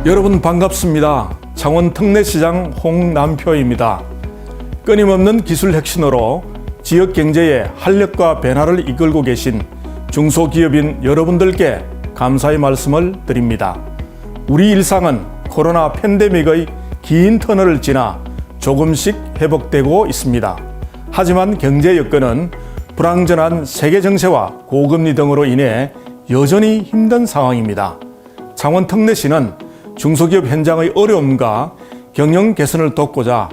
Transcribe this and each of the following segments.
여러분 반갑습니다. 창원 특례시장 홍남표입니다. 끊임없는 기술 혁신으로 지역 경제의 활력과 변화를 이끌고 계신 중소기업인 여러분들께 감사의 말씀을 드립니다. 우리 일상은 코로나 팬데믹의 긴 터널을 지나 조금씩 회복되고 있습니다. 하지만 경제 여건은 불황전한 세계 정세와 고금리 등으로 인해 여전히 힘든 상황입니다. 창원 특례시는 중소기업 현장의 어려움과 경영 개선을 돕고자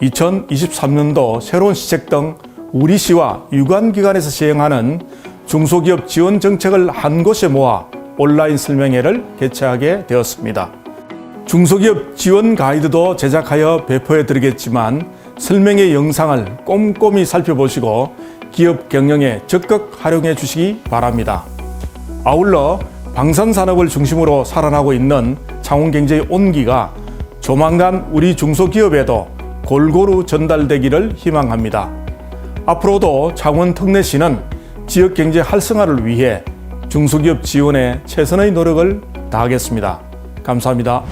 2023년도 새로운 시책 등 우리 시와 유관기관에서 시행하는 중소기업 지원 정책을 한 곳에 모아 온라인 설명회를 개최하게 되었습니다. 중소기업 지원 가이드도 제작하여 배포해 드리겠지만 설명회 영상을 꼼꼼히 살펴보시고 기업 경영에 적극 활용해 주시기 바랍니다. 아울러 방산산업을 중심으로 살아나고 있는 창원 경제의 온기가 조만간 우리 중소기업에도 골고루 전달되기를 희망합니다. 앞으로도 창원 특례시는 지역 경제 활성화를 위해 중소기업 지원에 최선의 노력을 다하겠습니다. 감사합니다.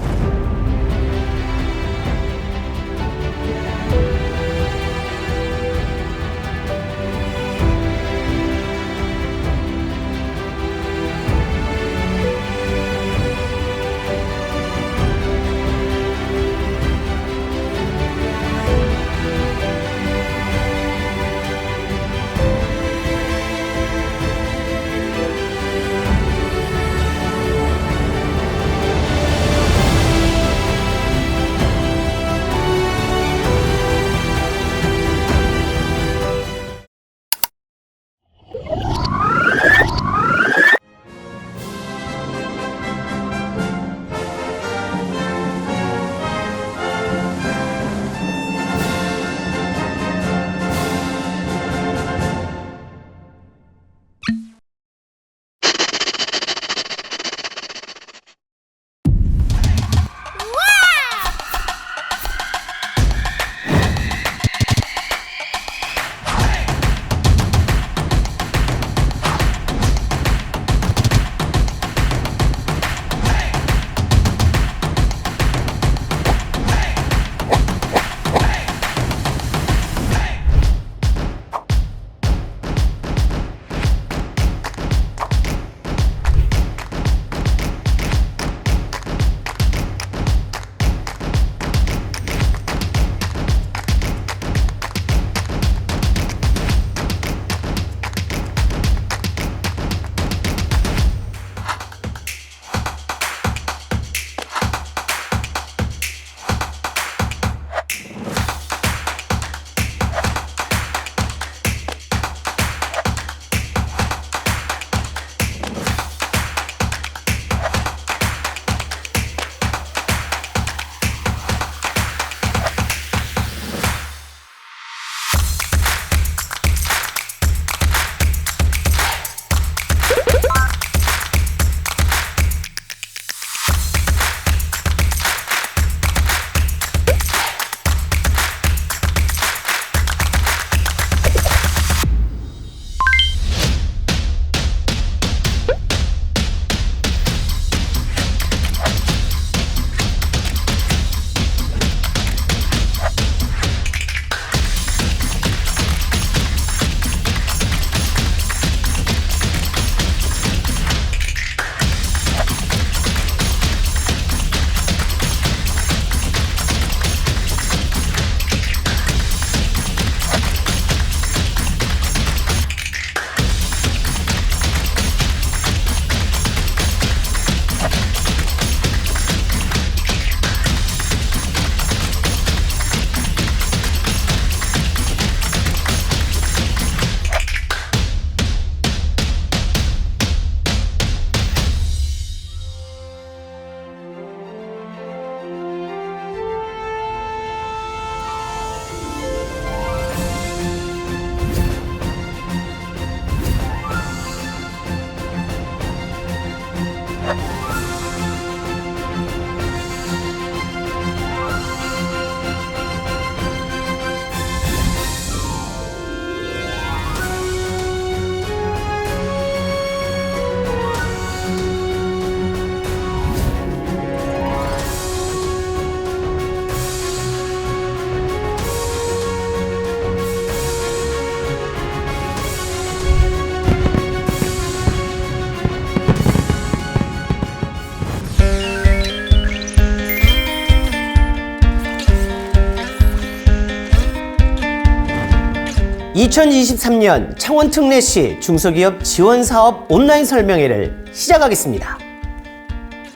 2023년 창원특례시 중소기업 지원사업 온라인 설명회를 시작하겠습니다.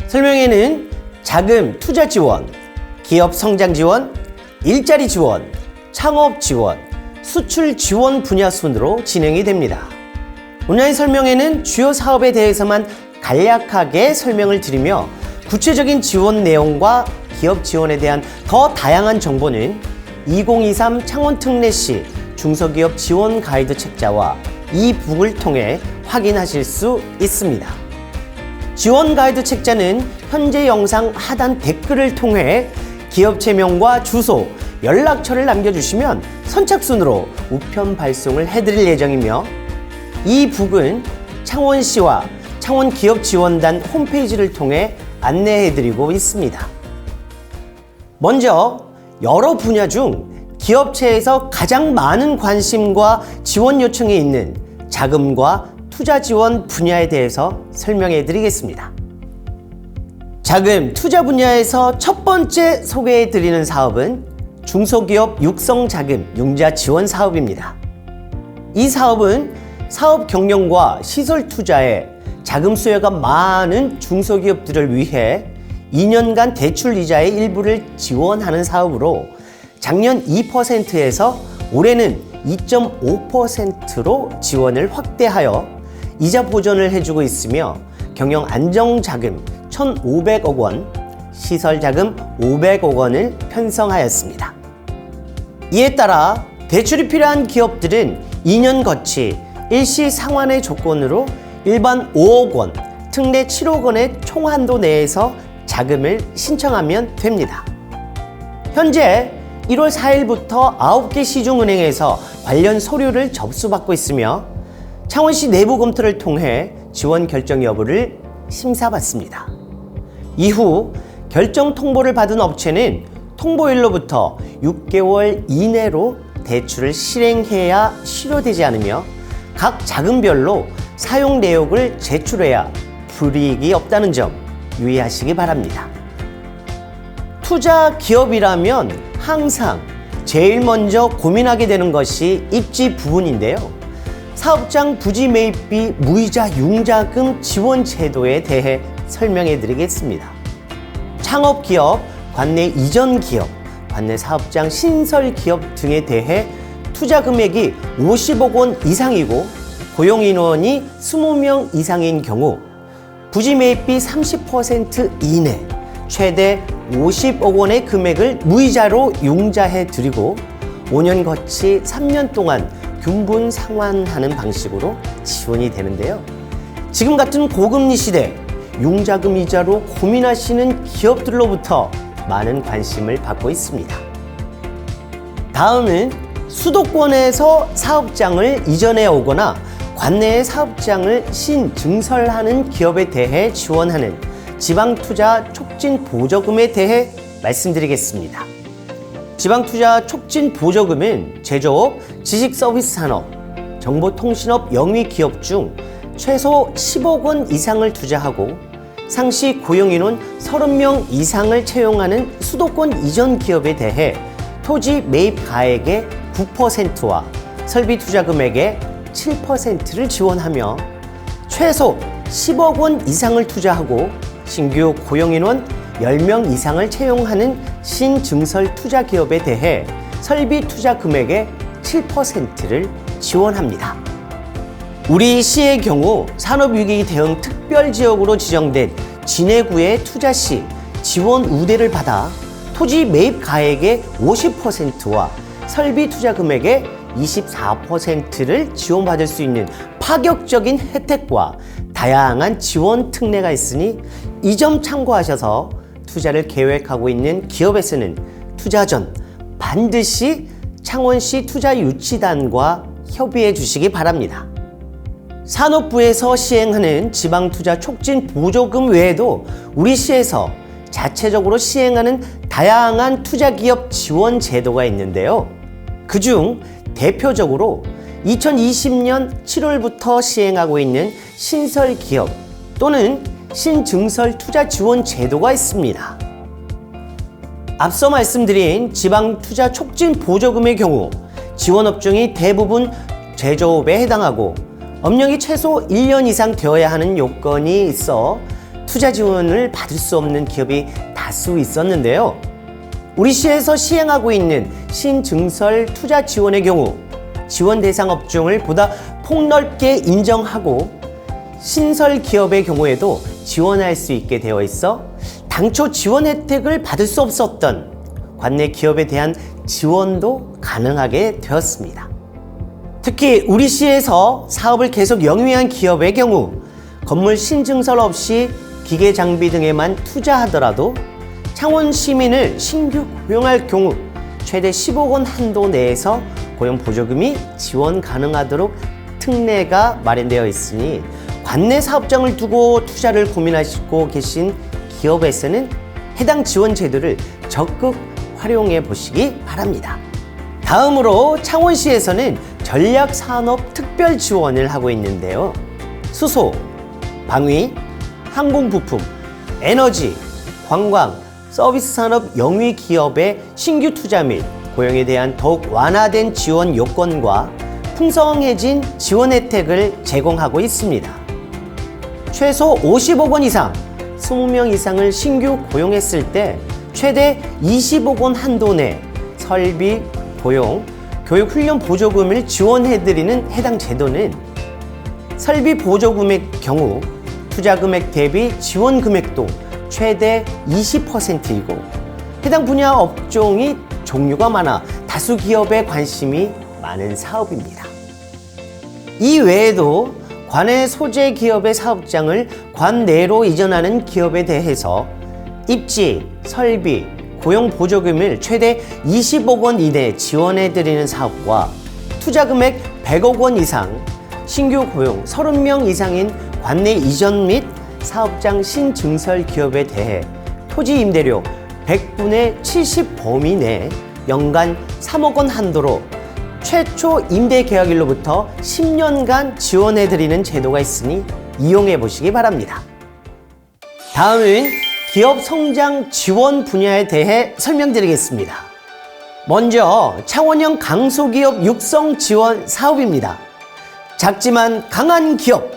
설명회는 자금 투자 지원, 기업 성장 지원, 일자리 지원, 창업 지원, 수출 지원 분야 순으로 진행이 됩니다. 온라인 설명회는 주요 사업에 대해서만 간략하게 설명을 드리며 구체적인 지원 내용과 기업 지원에 대한 더 다양한 정보는 2023 창원특례시 중소기업 지원 가이드 책자와 이북을 통해 확인하실 수 있습니다. 지원 가이드 책자는 현재 영상 하단 댓글을 통해 기업체명과 주소, 연락처를 남겨주시면 선착순으로 우편 발송을 해드릴 예정이며, 이북은 창원시와 창원기업지원단 홈페이지를 통해 안내해드리고 있습니다. 먼저 여러 분야 중 기업체에서 가장 많은 관심과 지원 요청이 있는 자금과 투자 지원 분야에 대해서 설명해 드리겠습니다. 자금 투자 분야에서 첫 번째 소개해 드리는 사업은 중소기업 육성자금 융자 지원 사업입니다. 이 사업은 사업 경영과 시설 투자에 자금 수요가 많은 중소기업들을 위해 2년간 대출 이자의 일부를 지원하는 사업으로 작년 2%에서 올해는 2.5%로 지원을 확대하여 이자 보전을 해주고 있으며, 경영 안정자금 1,500억 원, 시설자금 500억 원을 편성하였습니다. 이에 따라 대출이 필요한 기업들은 2년 거치 일시 상환의 조건으로 일반 5억 원, 특례 7억 원의 총 한도 내에서 자금을 신청하면 됩니다. 현재 1월 4일부터 9개 시중은행에서 관련 서류를 접수받고 있으며 창원시 내부 검토를 통해 지원 결정 여부를 심사받습니다. 이후 결정 통보를 받은 업체는 통보일로부터 6개월 이내로 대출을 실행해야 실효되지 않으며 각 자금별로 사용 내역을 제출해야 불이익이 없다는 점 유의하시기 바랍니다. 투자 기업이라면 항상 제일 먼저 고민하게 되는 것이 입지 부분인데요. 사업장 부지 매입비 무이자 융자금 지원 제도에 대해 설명해 드리겠습니다. 창업기업, 관내 이전 기업, 관내 사업장 신설 기업 등에 대해 투자 금액이 50억 원 이상이고 고용 인원이 20명 이상인 경우 부지 매입비 30% 이내 최대 50억 원의 금액을 무이자로 융자해 드리고 5년 거치 3년 동안 균분 상환하는 방식으로 지원이 되는데요. 지금 같은 고금리 시대 융자금 이자로 고민하시는 기업들로부터 많은 관심을 받고 있습니다. 다음은 수도권에서 사업장을 이전해 오거나 관내의 사업장을 신증설하는 기업에 대해 지원하는 지방투자 촉진 보조금에 대해 말씀드리겠습니다. 지방투자 촉진 보조금은 제조업, 지식서비스 산업, 정보통신업 영위 기업 중 최소 10억 원 이상을 투자하고 상시 고용인원 30명 이상을 채용하는 수도권 이전 기업에 대해 토지 매입 가액의 9%와 설비 투자 금액의 7%를 지원하며 최소 10억 원 이상을 투자하고 신규 고용인원 10명 이상을 채용하는 신증설 투자 기업에 대해 설비 투자 금액의 7%를 지원합니다. 우리 시의 경우 산업위기 대응 특별지역으로 지정된 진해구의 투자 시 지원 우대를 받아 토지 매입 가액의 50%와 설비 투자 금액의 24%를 지원받을 수 있는 파격적인 혜택과 다양한 지원 특례가 있으니 이 점 참고하셔서 투자를 계획하고 있는 기업에서는 투자 전 반드시 창원시 투자유치단과 협의해 주시기 바랍니다. 산업부에서 시행하는 지방투자 촉진 보조금 외에도 우리 시에서 자체적으로 시행하는 다양한 투자기업 지원 제도가 있는데요. 그중 대표적으로 2020년 7월부터 시행하고 있는 신설기업 또는 신증설 투자 지원 제도가 있습니다. 앞서 말씀드린 지방투자 촉진 보조금의 경우 지원 업종이 대부분 제조업에 해당하고 업력이 최소 1년 이상 되어야 하는 요건이 있어 투자 지원을 받을 수 없는 기업이 다수 있었는데요. 우리 시에서 시행하고 있는 신증설 투자 지원의 경우 지원 대상 업종을 보다 폭넓게 인정하고 신설 기업의 경우에도 지원할 수 있게 되어 있어 당초 지원 혜택을 받을 수 없었던 관내 기업에 대한 지원도 가능하게 되었습니다. 특히 우리 시에서 사업을 계속 영위한 기업의 경우 건물 신증설 없이 기계 장비 등에만 투자하더라도 창원 시민을 신규 고용할 경우 최대 10억 원 한도 내에서 고용 보조금이 지원 가능하도록 특례가 마련되어 있으니 관내 사업장을 두고 투자를 고민하시고 계신 기업에서는 해당 지원 제도를 적극 활용해 보시기 바랍니다. 다음으로 창원시에서는 전략산업 특별 지원을 하고 있는데요. 수소, 방위, 항공부품, 에너지, 관광, 서비스 산업 영위 기업의 신규 투자 및 고용에 대한 더욱 완화된 지원 요건과 풍성해진 지원 혜택을 제공하고 있습니다. 최소 50억 원 이상, 20명 이상을 신규 고용했을 때 최대 20억 원 한도 내 설비, 고용, 교육 훈련 보조금을 지원해드리는 해당 제도는 설비 보조금의 경우 투자 금액 대비 지원 금액도 최대 20%이고 해당 분야 업종이 종류가 많아 다수 기업에 관심이 많은 사업입니다. 이 외에도 관내 소재 기업의 사업장을 관내로 이전하는 기업에 대해서 입지, 설비, 고용 보조금을 최대 20억 원 이내 지원해드리는 사업과 투자 금액 100억 원 이상, 신규 고용 30명 이상인 관내 이전 및 사업장 신증설 기업에 대해 토지 임대료 100분의 70 범위 내 연간 3억 원 한도로 최초 임대 계약일로부터 10년간 지원해드리는 제도가 있으니 이용해 보시기 바랍니다. 다음은 기업 성장 지원 분야에 대해 설명드리겠습니다. 먼저 창원형 강소기업 육성 지원 사업입니다. 작지만 강한 기업,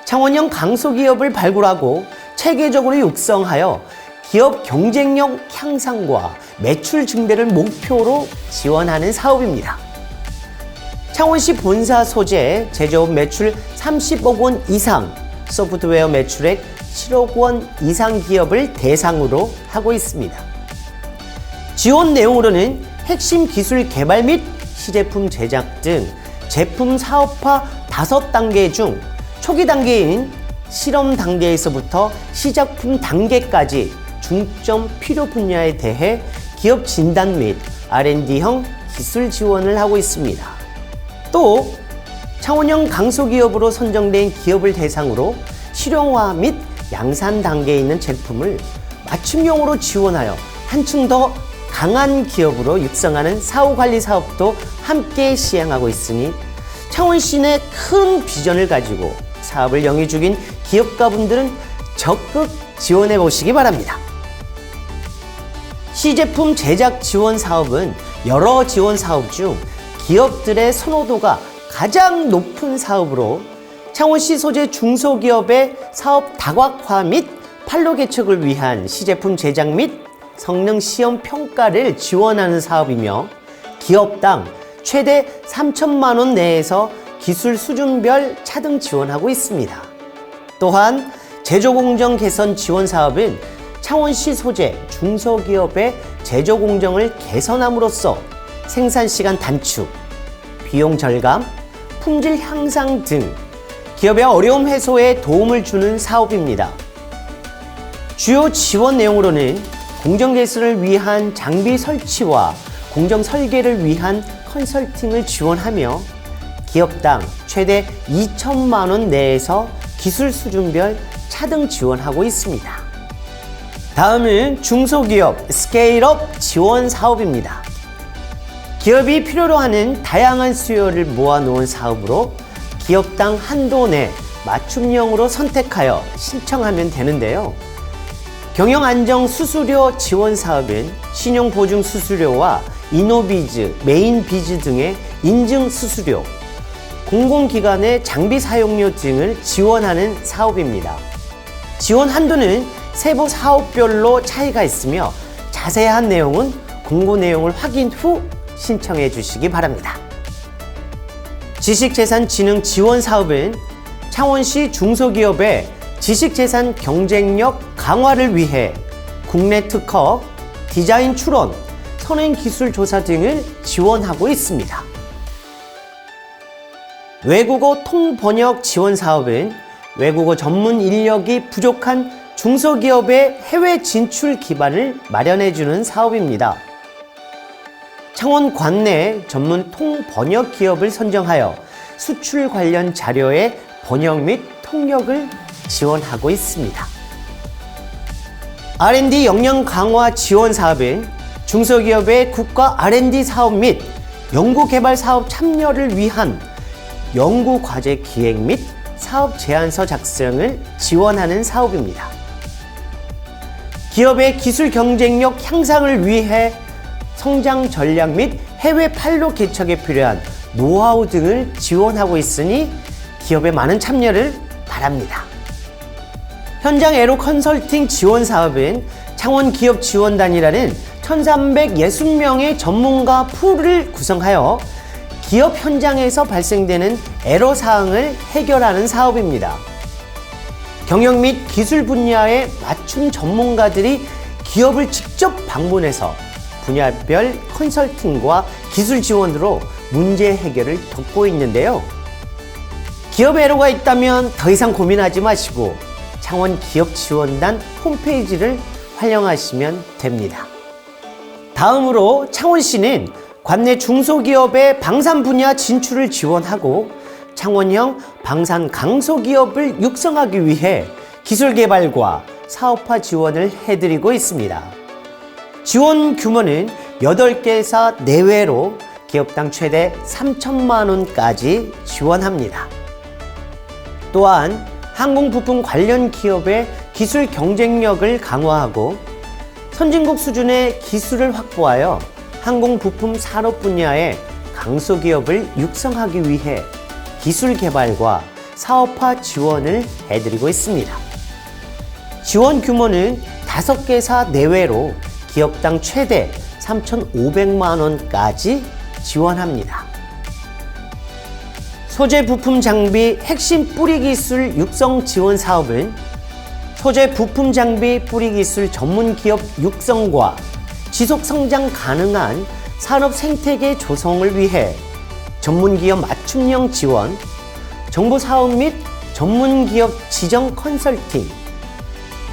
창원형 강소기업을 발굴하고 체계적으로 육성하여 기업 경쟁력 향상과 매출 증대를 목표로 지원하는 사업입니다. 창원시 본사 소재 제조업 매출 30억 원 이상, 소프트웨어 매출액 7억 원 이상 기업을 대상으로 하고 있습니다. 지원 내용으로는 핵심 기술 개발 및 시제품 제작 등 제품 사업화 5단계 중 초기 단계인 실험 단계에서부터 시작품 단계까지 중점 필요 분야에 대해 기업 진단 및 R&D형 기술 지원을 하고 있습니다. 또 창원형 강소기업으로 선정된 기업을 대상으로 실용화 및 양산 단계에 있는 제품을 맞춤형으로 지원하여 한층 더 강한 기업으로 육성하는 사후관리 사업도 함께 시행하고 있으니 창원시 내 큰 비전을 가지고 사업을 영위 중인 기업가분들은 적극 지원해 보시기 바랍니다. 시제품 제작 지원 사업은 여러 지원 사업 중 기업들의 선호도가 가장 높은 사업으로 창원시 소재 중소기업의 사업 다각화 및 판로 개척을 위한 시제품 제작 및 성능 시험 평가를 지원하는 사업이며 기업당 최대 3천만 원 내에서 기술 수준별 차등 지원하고 있습니다. 또한 제조공정 개선 지원 사업은 창원시 소재 중소기업의 제조공정을 개선함으로써 생산시간 단축, 비용 절감, 품질 향상 등 기업의 어려움 해소에 도움을 주는 사업입니다. 주요 지원 내용으로는 공정 개선을 위한 장비 설치와 공정 설계를 위한 컨설팅을 지원하며 기업당 최대 2천만 원 내에서 기술 수준별 차등 지원하고 있습니다. 다음은 중소기업 스케일업 지원 사업입니다. 기업이 필요로 하는 다양한 수요를 모아놓은 사업으로 기업당 한도 내 맞춤형으로 선택하여 신청하면 되는데요. 경영안정 수수료 지원 사업은 신용보증 수수료와 이노비즈, 메인비즈 등의 인증 수수료, 공공기관의 장비 사용료 등을 지원하는 사업입니다. 지원 한도는 세부 사업별로 차이가 있으며 자세한 내용은 공고 내용을 확인 후 신청해 주시기 바랍니다. 지식재산진흥 지원 사업은 창원시 중소기업의 지식재산 경쟁력 강화를 위해 국내 특허, 디자인 출원, 선행기술 조사 등을 지원하고 있습니다. 외국어 통번역 지원 사업은 외국어 전문 인력이 부족한 중소기업의 해외 진출 기반을 마련해주는 사업입니다. 창원 관내 전문 통번역 기업을 선정하여 수출 관련 자료의 번역 및 통역을 지원하고 있습니다. R&D 역량 강화 지원 사업은 중소기업의 국가 R&D 사업 및 연구개발 사업 참여를 위한 연구과제 기획 및 사업 제안서 작성을 지원하는 사업입니다. 기업의 기술 경쟁력 향상을 위해 성장 전략 및 해외 판로 개척에 필요한 노하우 등을 지원하고 있으니 기업의 많은 참여를 바랍니다. 현장 애로 컨설팅 지원 사업은 창원 기업 지원단이라는 1360명의 전문가 풀을 구성하여 기업 현장에서 발생되는 애로 사항을 해결하는 사업입니다. 경영 및 기술 분야의 맞춤 전문가들이 기업을 직접 방문해서 분야별 컨설팅과 기술 지원으로 문제 해결을 돕고 있는데요. 기업 애로가 있다면 더 이상 고민하지 마시고 창원 기업 지원단 홈페이지를 활용하시면 됩니다. 다음으로 창원시는 관내 중소기업의 방산 분야 진출을 지원하고 창원형 방산 강소기업을 육성하기 위해 기술 개발과 사업화 지원을 해드리고 있습니다. 지원 규모는 8개사 내외로 기업당 최대 3천만 원까지 지원합니다. 또한 항공부품 관련 기업의 기술 경쟁력을 강화하고 선진국 수준의 기술을 확보하여 항공부품 산업 분야의 강소기업을 육성하기 위해 기술 개발과 사업화 지원을 해드리고 있습니다. 지원 규모는 5개사 내외로 기업당 최대 3,500만 원까지 지원합니다. 소재 부품 장비 핵심 뿌리 기술 육성 지원 사업은 소재 부품 장비 뿌리 기술 전문 기업 육성과 지속 성장 가능한 산업 생태계 조성을 위해 전문 기업 맞춤형 지원, 정보 사업 및 전문 기업 지정 컨설팅,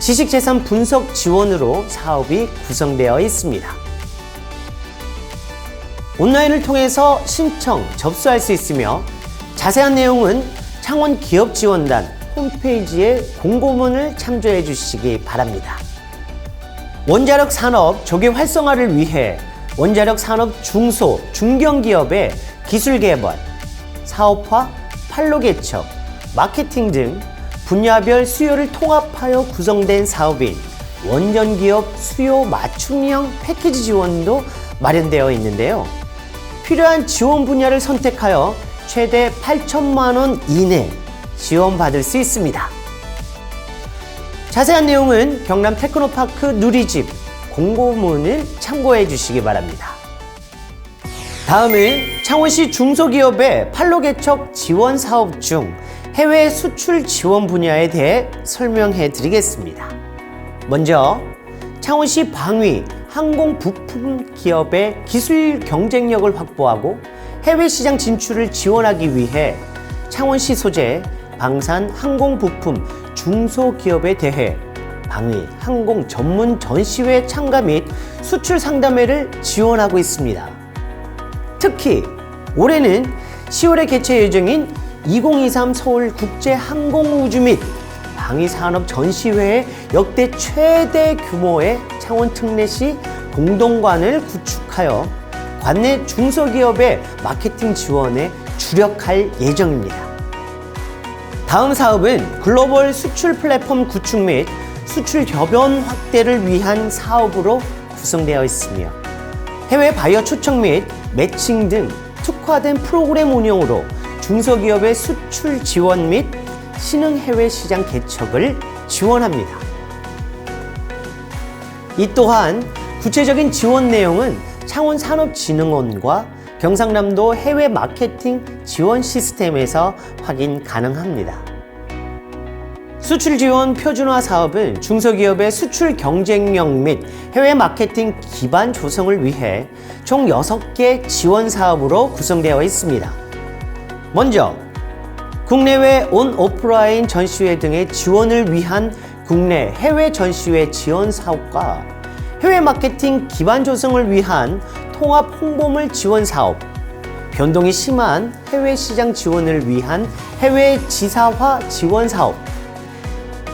지식재산 분석 지원으로 사업이 구성되어 있습니다. 온라인을 통해서 신청, 접수할 수 있으며 자세한 내용은 창원 기업지원단 홈페이지의 공고문을 참조해 주시기 바랍니다. 원자력 산업 조기 활성화를 위해 원자력 산업 중소, 중견기업의 기술 개발, 사업화, 판로 개척, 마케팅 등 분야별 수요를 통합하여 구성된 사업인 원전기업 수요 맞춤형 패키지 지원도 마련되어 있는데요. 필요한 지원 분야를 선택하여 최대 8천만 원 이내 지원받을 수 있습니다. 자세한 내용은 경남 테크노파크 누리집 공고문을 참고해 주시기 바랍니다. 다음은 창원시 중소기업의 판로 개척 지원 사업 중 해외 수출 지원 분야에 대해 설명해 드리겠습니다. 먼저 창원시 방위 항공 부품 기업의 기술 경쟁력을 확보하고 해외 시장 진출을 지원하기 위해 창원시 소재 방산 항공 부품 중소기업에 대해 방위 항공 전문 전시회 참가 및 수출 상담회를 지원하고 있습니다. 특히 올해는 10월에 개최 예정인 2023 서울 국제항공우주 및 방위산업 전시회에 역대 최대 규모의 창원 특례시 공동관을 구축하여 관내 중소기업의 마케팅 지원에 주력할 예정입니다. 다음 사업은 글로벌 수출 플랫폼 구축 및 수출 저변 확대를 위한 사업으로 구성되어 있으며 해외 바이어 초청 및 매칭 등 특화된 프로그램 운영으로 중소기업의 수출 지원 및 신흥 해외 시장 개척을 지원합니다. 이 또한 구체적인 지원 내용은 창원산업진흥원과 경상남도 해외 마케팅 지원 시스템에서 확인 가능합니다. 수출 지원 표준화 사업은 중소기업의 수출 경쟁력 및 해외 마케팅 기반 조성을 위해 총 6개 지원 사업으로 구성되어 있습니다. 먼저 국내외 온 오프라인 전시회 등의 지원을 위한 국내 해외 전시회 지원 사업과 해외 마케팅 기반 조성을 위한 통합 홍보물 지원 사업, 변동이 심한 해외 시장 지원을 위한 해외 지사화 지원 사업,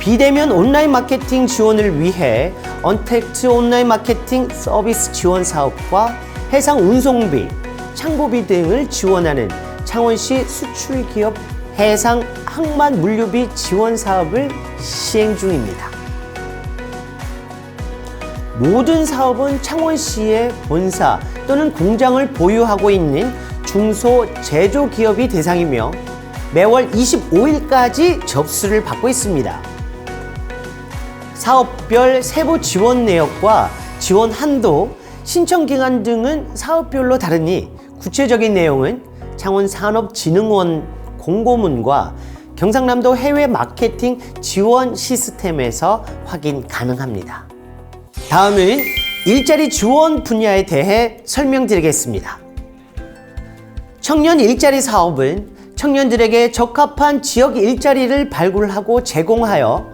비대면 온라인 마케팅 지원을 위해 언택트 온라인 마케팅 서비스 지원 사업과 해상 운송비, 창고비 등을 지원하는 창원시 수출기업 해상 항만 물류비 지원 사업을 시행 중입니다. 모든 사업은 창원시의 본사 또는 공장을 보유하고 있는 중소제조기업이 대상이며 매월 25일까지 접수를 받고 있습니다. 사업별 세부 지원 내역과 지원 한도, 신청 기간 등은 사업별로 다르니 구체적인 내용은 창원산업진흥원 공고문과 경상남도 해외 마케팅 지원 시스템에서 확인 가능합니다. 다음은 일자리 지원 분야에 대해 설명드리겠습니다. 청년 일자리 사업은 청년들에게 적합한 지역 일자리를 발굴하고 제공하여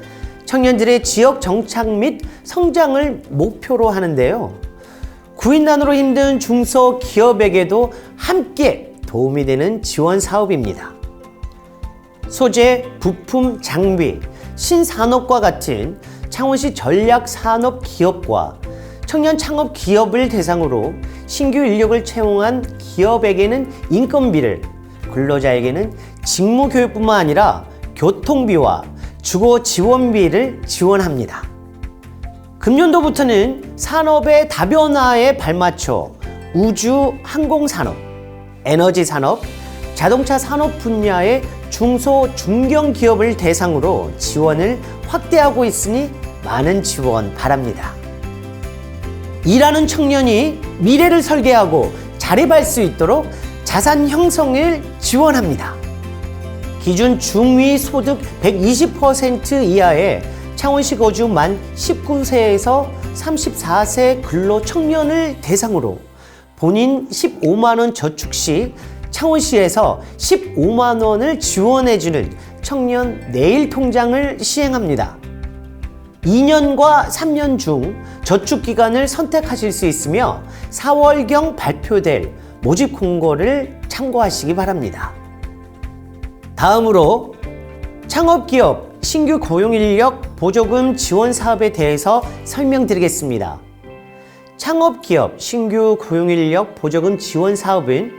청년들의 지역 정착 및 성장을 목표로 하는데요. 구인난으로 힘든 중소기업에게도 함께 도움이 되는 지원 사업입니다. 소재, 부품, 장비, 신산업과 같은 창원시 전략산업 기업과 청년 창업 기업을 대상으로 신규 인력을 채용한 기업에게는 인건비를, 근로자에게는 직무교육뿐만 아니라 교통비와 주거 지원비를 지원합니다. 금년도부터는 산업의 다변화에 발맞춰 우주, 항공산업, 에너지산업, 자동차 산업 분야의 중소, 중견기업을 대상으로 지원을 확대하고 있으니 많은 지원 바랍니다. 일하는 청년이 미래를 설계하고 자립할 수 있도록 자산 형성을 지원합니다. 기준 중위 소득 120% 이하의 창원시 거주 만 19세에서 34세 근로 청년을 대상으로 본인 15만 원 저축 시 창원시에서 15만 원을 지원해주는 청년 내일 통장을 시행합니다. 2년과 3년 중 저축 기간을 선택하실 수 있으며 4월경 발표될 모집 공고를 참고하시기 바랍니다. 다음으로 창업기업 신규 고용인력 보조금 지원 사업에 대해서 설명드리겠습니다. 창업기업 신규 고용인력 보조금 지원 사업은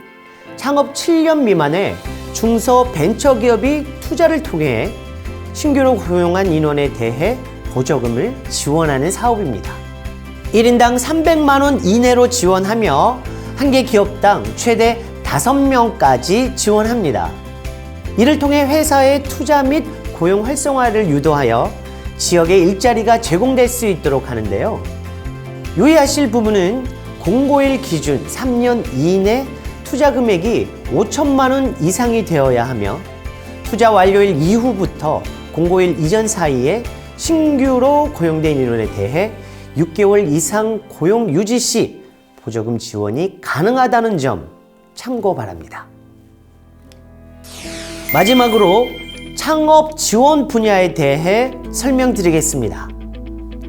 창업 7년 미만의 중소벤처기업이 투자를 통해 신규로 고용한 인원에 대해 보조금을 지원하는 사업입니다. 1인당 300만 원 이내로 지원하며 한 개 기업당 최대 5명까지 지원합니다. 이를 통해 회사의 투자 및 고용 활성화를 유도하여 지역에 일자리가 제공될 수 있도록 하는데요. 유의하실 부분은 공고일 기준 3년 이내 투자 금액이 5천만 원 이상이 되어야 하며 투자 완료일 이후부터 공고일 이전 사이에 신규로 고용된 인원에 대해 6개월 이상 고용 유지 시 보조금 지원이 가능하다는 점 참고 바랍니다. 마지막으로 창업 지원 분야에 대해 설명드리겠습니다.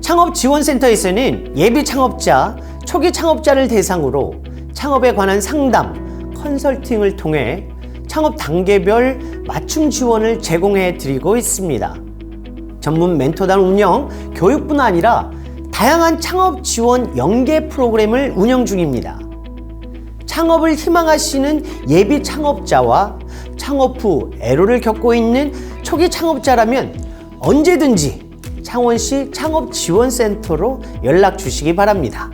창업지원센터에서는 예비 창업자, 초기 창업자를 대상으로 창업에 관한 상담, 컨설팅을 통해 창업 단계별 맞춤 지원을 제공해 드리고 있습니다. 전문 멘토단 운영, 교육뿐 아니라 다양한 창업 지원 연계 프로그램을 운영 중입니다. 창업을 희망하시는 예비 창업자와 창업 후 애로를 겪고 있는 초기 창업자라면 언제든지 창원시 창업지원센터로 연락 주시기 바랍니다.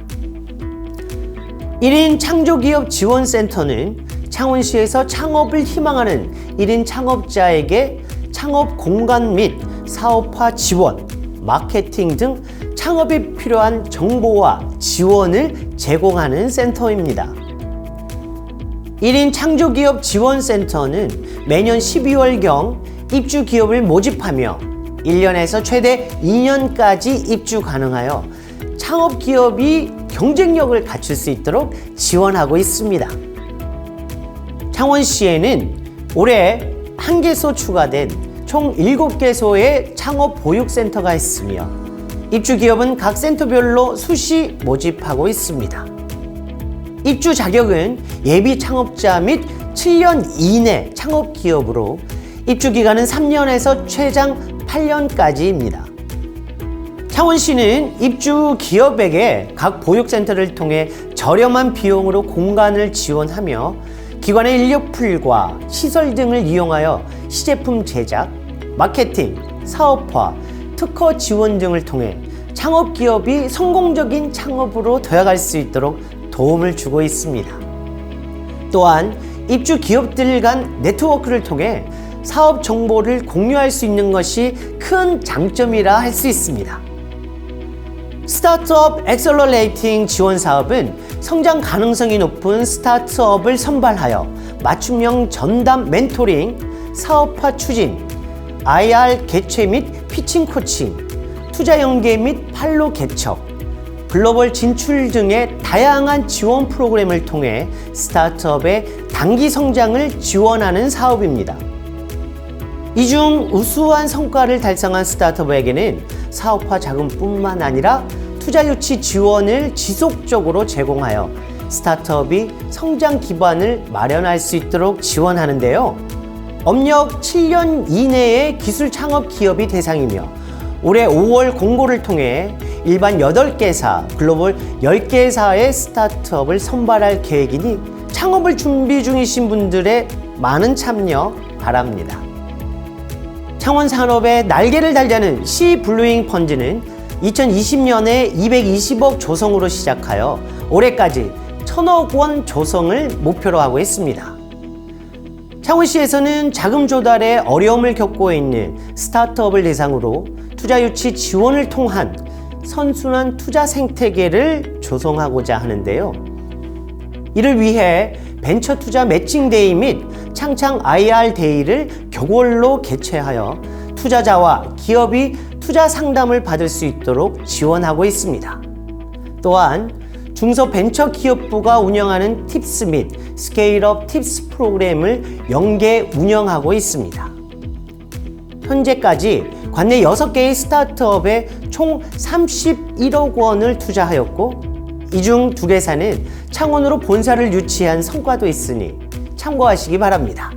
1인 창조기업 지원센터는 창원시에서 창업을 희망하는 1인 창업자에게 창업 공간 및 사업화 지원, 마케팅 등 창업에 필요한 정보와 지원을 제공하는 센터입니다. 1인 창조기업 지원센터는 매년 12월경 입주 기업을 모집하며 1년에서 최대 2년까지 입주 가능하여 창업 기업이 경쟁력을 갖출 수 있도록 지원하고 있습니다. 창원시에는 올해 1개소 추가된 총 7개소의 창업 보육센터가 있으며 입주 기업은 각 센터별로 수시 모집하고 있습니다. 입주 자격은 예비 창업자 및 7년 이내 창업 기업으로 입주 기간은 3년에서 최장 8년까지입니다. 창원시는 입주 기업에게 각 보육센터를 통해 저렴한 비용으로 공간을 지원하며 기관의 인력풀과 시설 등을 이용하여 시제품 제작, 마케팅, 사업화, 특허 지원 등을 통해 창업기업이 성공적인 창업으로 되어갈 수 있도록 도움을 주고 있습니다. 또한 입주 기업들 간 네트워크를 통해 사업 정보를 공유할 수 있는 것이 큰 장점이라 할 수 있습니다. 스타트업 엑셀러레이팅 지원 사업은 성장 가능성이 높은 스타트업을 선발하여 맞춤형 전담 멘토링, 사업화 추진, IR 개최 및 피칭 코칭, 투자 연계 및 판로 개척, 글로벌 진출 등의 다양한 지원 프로그램을 통해 스타트업의 단기 성장을 지원하는 사업입니다. 이 중 우수한 성과를 달성한 스타트업에게는 사업화 자금뿐만 아니라 투자 유치 지원을 지속적으로 제공하여 스타트업이 성장 기반을 마련할 수 있도록 지원하는데요. 업력 7년 이내의 기술 창업 기업이 대상이며 올해 5월 공고를 통해 일반 8개사, 글로벌 10개사의 스타트업을 선발할 계획이니 창업을 준비 중이신 분들의 많은 참여 바랍니다. 창원 산업의 날개를 달자는 시 블루잉 펀드는 2020년에 220억 조성으로 시작하여 올해까지 1,000억 원 조성을 목표로 하고 있습니다. 창원시에서는 자금 조달에 어려움을 겪고 있는 스타트업을 대상으로 투자 유치 지원을 통한 선순환 투자 생태계를 조성하고자 하는데요. 이를 위해 벤처 투자 매칭 데이 및 창창 IR 데이를 격월로 개최하여 투자자와 기업이 투자 상담을 받을 수 있도록 지원하고 있습니다. 또한 중소벤처기업부가 운영하는 팁스 및 스케일업 팁스 프로그램을 연계 운영하고 있습니다. 현재까지 관내 6개의 스타트업에 총 31억 원을 투자하였고 이 중 2개사는 창원으로 본사를 유치한 성과도 있으니 참고하시기 바랍니다.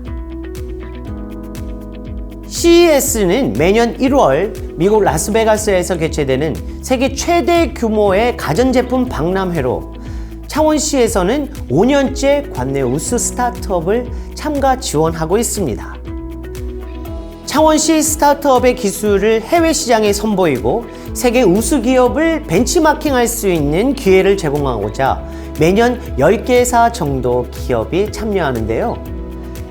CES는 매년 1월 미국 라스베가스에서 개최되는 세계 최대 규모의 가전제품 박람회로 창원시에서는 5년째 관내 우수 스타트업을 참가 지원하고 있습니다. 창원시 스타트업의 기술을 해외 시장에 선보이고 세계 우수 기업을 벤치마킹할 수 있는 기회를 제공하고자 매년 10개사 정도 기업이 참여하는데요.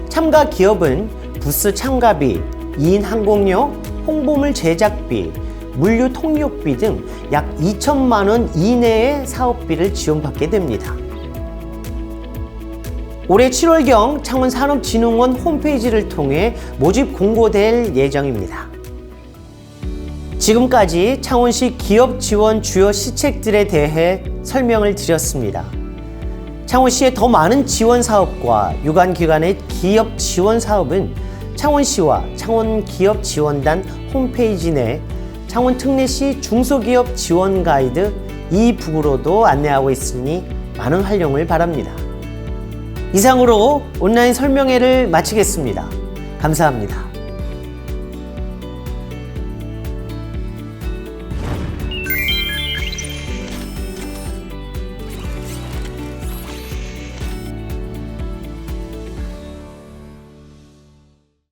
참가 기업은 부스 참가비, 2인 항공료, 홍보물 제작비, 물류 통역비 등 약 2천만 원 이내의 사업비를 지원받게 됩니다. 올해 7월경 창원산업진흥원 홈페이지를 통해 모집 공고될 예정입니다. 지금까지 창원시 기업 지원 주요 시책들에 대해 설명을 드렸습니다. 창원시의 더 많은 지원 사업과 유관기관의 기업 지원 사업은 창원시와 창원기업지원단 홈페이지 내 창원특례시 중소기업 지원 가이드 이북으로도 안내하고 있으니 많은 활용을 바랍니다. 이상으로 온라인 설명회를 마치겠습니다. 감사합니다.